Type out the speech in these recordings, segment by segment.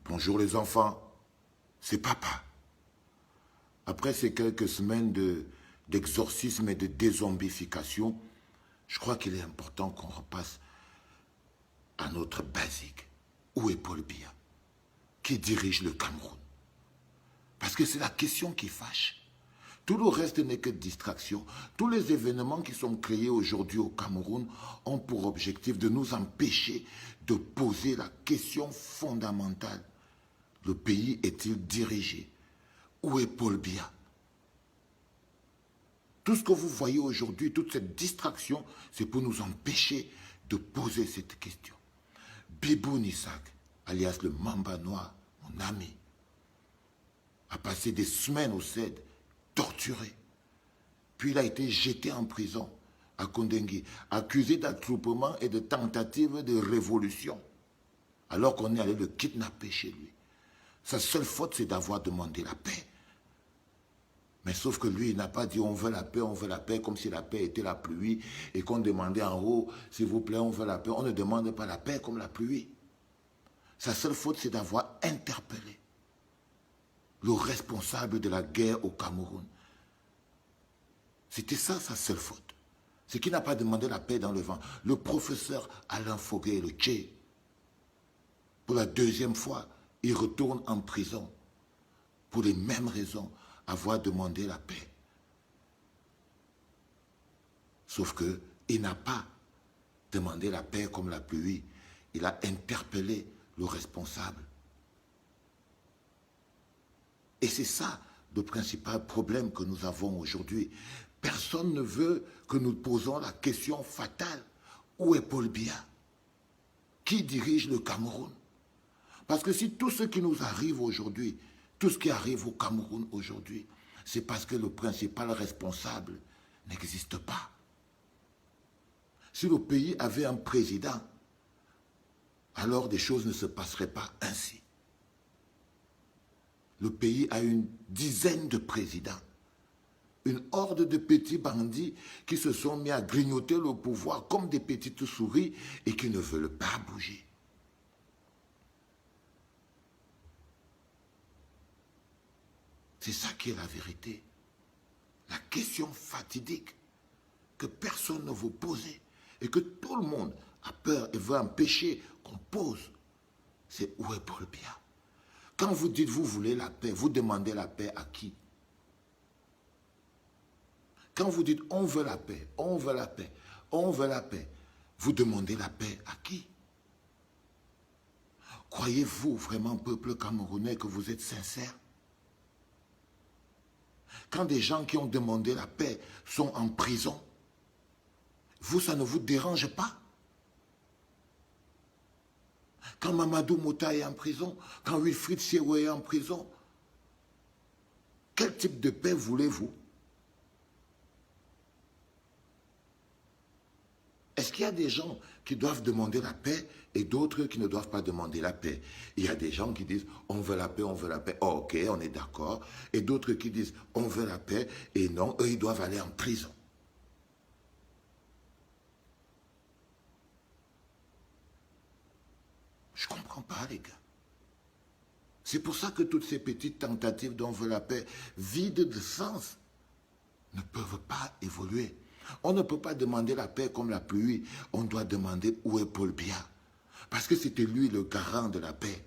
Bonjour les enfants, c'est papa. Après ces quelques semaines d'exorcisme et de dézombification, je crois qu'il est important qu'on repasse à notre basique. Où est Paul Biya? Qui dirige le Cameroun? Parce que c'est la question qui fâche. Tout le reste n'est que distraction. Tous les événements qui sont créés aujourd'hui au Cameroun ont pour objectif de nous empêcher de poser la question fondamentale. Le pays est-il dirigé? Où est Paul Biya? Tout ce que vous voyez aujourd'hui, toute cette distraction, c'est pour nous empêcher de poser cette question. Biboun Isaac, alias le Mamba Noir, mon ami, a passé des semaines au CED, torturé. Puis il a été jeté en prison à Kondengui, accusé d'attroupement et de tentative de révolution, alors qu'on est allé le kidnapper chez lui. Sa seule faute, c'est d'avoir demandé la paix. Mais sauf que lui, il n'a pas dit on veut la paix, comme si la paix était la pluie et qu'on demandait en haut, s'il vous plaît, on veut la paix. On ne demande pas la paix comme la pluie. Sa seule faute, c'est d'avoir interpellé le responsable de la guerre au Cameroun. C'était ça sa seule faute. C'est qu'il n'a pas demandé la paix dans le vent. Le professeur Alain Foguet, le Tché, pour la deuxième fois, il retourne en prison pour les mêmes raisons, avoir demandé la paix. Sauf qu'il n'a pas demandé la paix comme la pluie. Il a interpellé le responsable. Et c'est ça le principal problème que nous avons aujourd'hui. Personne ne veut que nous posons la question fatale. Où est Paul Biya? Qui dirige le Cameroun? Parce que si tout ce qui nous arrive aujourd'hui, tout ce qui arrive au Cameroun aujourd'hui, c'est parce que le principal responsable n'existe pas. Si le pays avait un président, alors des choses ne se passeraient pas ainsi. Le pays a une dizaine de présidents. Une horde de petits bandits qui se sont mis à grignoter le pouvoir comme des petites souris et qui ne veulent pas bouger. C'est ça qui est la vérité. La question fatidique que personne ne veut poser et que tout le monde a peur et veut empêcher qu'on pose, c'est où est Paul Biya? Quand vous dites vous voulez la paix, vous demandez la paix à qui? Quand vous dites on veut la paix, on veut la paix, on veut la paix, vous demandez la paix à qui? Croyez-vous vraiment, peuple camerounais, que vous êtes sincère? Quand des gens qui ont demandé la paix sont en prison, vous, ça ne vous dérange pas? Quand Mamadou Mouta est en prison, quand Wilfried Siewe est en prison, quel type de paix voulez-vous? Est-ce qu'il y a des gens qui doivent demander la paix et d'autres qui ne doivent pas demander la paix? Il y a des gens qui disent on veut la paix, on veut la paix. Oh, ok, on est d'accord. Et d'autres qui disent on veut la paix et non, eux ils doivent aller en prison. Je ne comprends pas les gars. C'est pour ça que toutes ces petites tentatives d'on veut la paix, vides de sens, ne peuvent pas évoluer. On ne peut pas demander la paix comme la pluie. On doit demander où est Paul Biya. Parce que c'était lui le garant de la paix.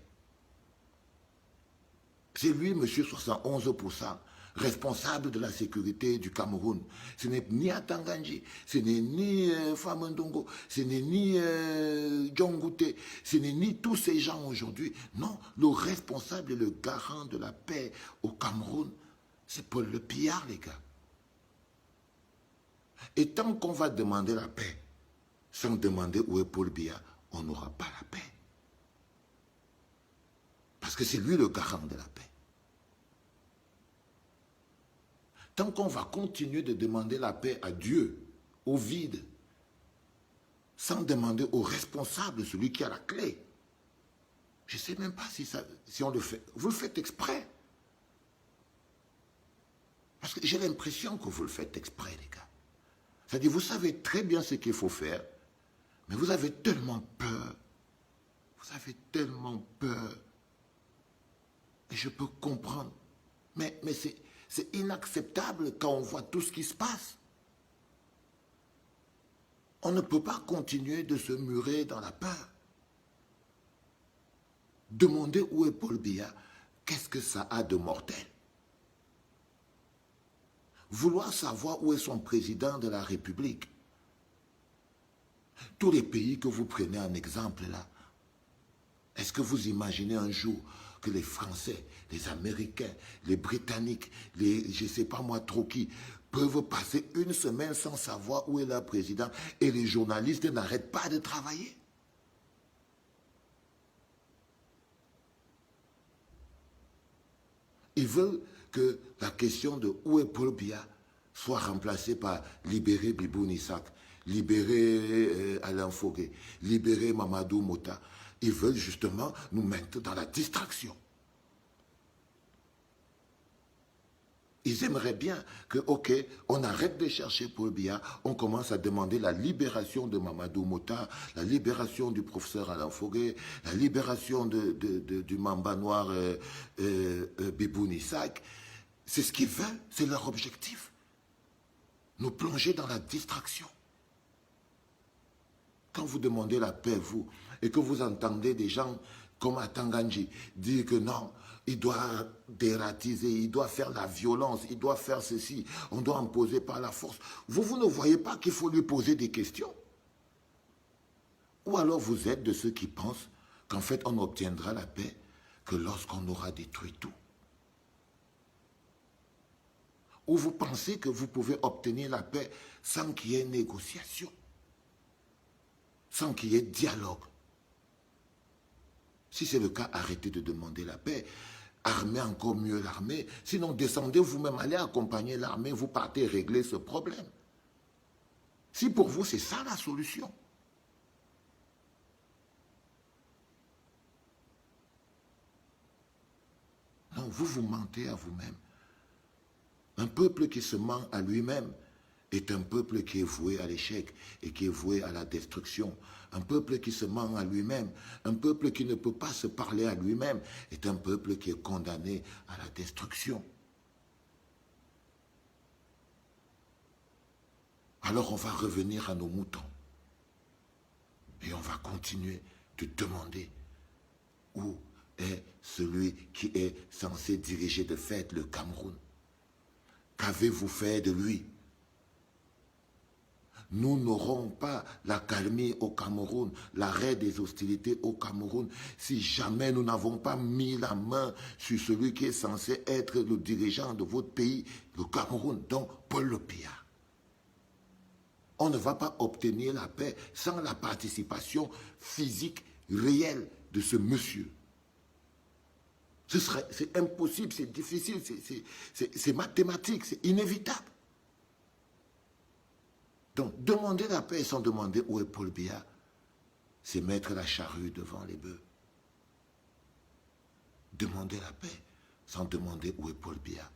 C'est lui, monsieur 71%, responsable de la sécurité du Cameroun. Ce n'est ni Atanganji, ce n'est ni Famandongo, ce n'est ni Djongouté, ce n'est ni tous ces gens aujourd'hui. Non, le responsable et le garant de la paix au Cameroun, c'est Paul Biya, les gars. Et tant qu'on va demander la paix, sans demander où est Paul Biya, on n'aura pas la paix. Parce que c'est lui le garant de la paix. Tant qu'on va continuer de demander la paix à Dieu, au vide, sans demander au responsable, celui qui a la clé, je ne sais même pas si on le fait. Vous le faites exprès. Parce que j'ai l'impression que vous le faites exprès, les gars. C'est-à-dire, vous savez très bien ce qu'il faut faire, mais vous avez tellement peur. Vous avez tellement peur je peux comprendre. Mais c'est inacceptable quand on voit tout ce qui se passe. On ne peut pas continuer de se murer dans la peur. Demandez où est Paul Biya, qu'est-ce que ça a de mortel? Vouloir savoir où est son président de la République. Tous les pays que vous prenez en exemple là, est-ce que vous imaginez un jour que les Français, les Américains, les Britanniques, les je ne sais pas moi trop qui, peuvent passer une semaine sans savoir où est leur président et les journalistes n'arrêtent pas de travailler? Ils veulent que la question de où est Paul Biya soit remplacée par libérer Biboun Issak, libérer Alain Fogué, libérer Mamadou Mota. Ils veulent justement nous mettre dans la distraction. Ils aimeraient bien que, ok, on arrête de chercher Paul Biya, on commence à demander la libération de Mamadou Mota, la libération du professeur Alain Fogué, la libération du Mamba Noir Biboun Issak. C'est ce qu'ils veulent, c'est leur objectif. Nous plonger dans la distraction. Quand vous demandez la paix, vous, et que vous entendez des gens comme Atanganji dire que non, il doit dératiser, il doit faire la violence, il doit faire ceci, on doit imposer par la force. Vous ne voyez pas qu'il faut lui poser des questions? Ou alors vous êtes de ceux qui pensent qu'en fait on obtiendra la paix que lorsqu'on aura détruit tout? Ou vous pensez que vous pouvez obtenir la paix sans qu'il y ait négociation, sans qu'il y ait dialogue? Si c'est le cas, arrêtez de demander la paix. Armez encore mieux l'armée. Sinon, descendez vous-même, allez accompagner l'armée, vous partez régler ce problème. Si pour vous, c'est ça la solution. Non, vous mentez à vous-même. Un peuple qui se ment à lui-même est un peuple qui est voué à l'échec et qui est voué à la destruction. Un peuple qui se ment à lui-même, un peuple qui ne peut pas se parler à lui-même, est un peuple qui est condamné à la destruction. Alors on va revenir à nos moutons et on va continuer de demander où est celui qui est censé diriger de fait le Cameroun. Qu'avez-vous fait de lui? Nous n'aurons pas la calmie au Cameroun, l'arrêt des hostilités au Cameroun, si jamais nous n'avons pas mis la main sur celui qui est censé être le dirigeant de votre pays, le Cameroun, donc Paul Biya. On ne va pas obtenir la paix sans la participation physique réelle de ce monsieur. C'est impossible, c'est difficile, c'est mathématique, c'est inévitable. Donc, demander la paix sans demander où est Paul Biya, c'est mettre la charrue devant les bœufs. Demander la paix sans demander où est Paul Biya,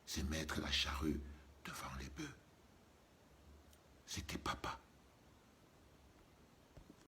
c'est mettre la charrue devant les bœufs. C'était papa.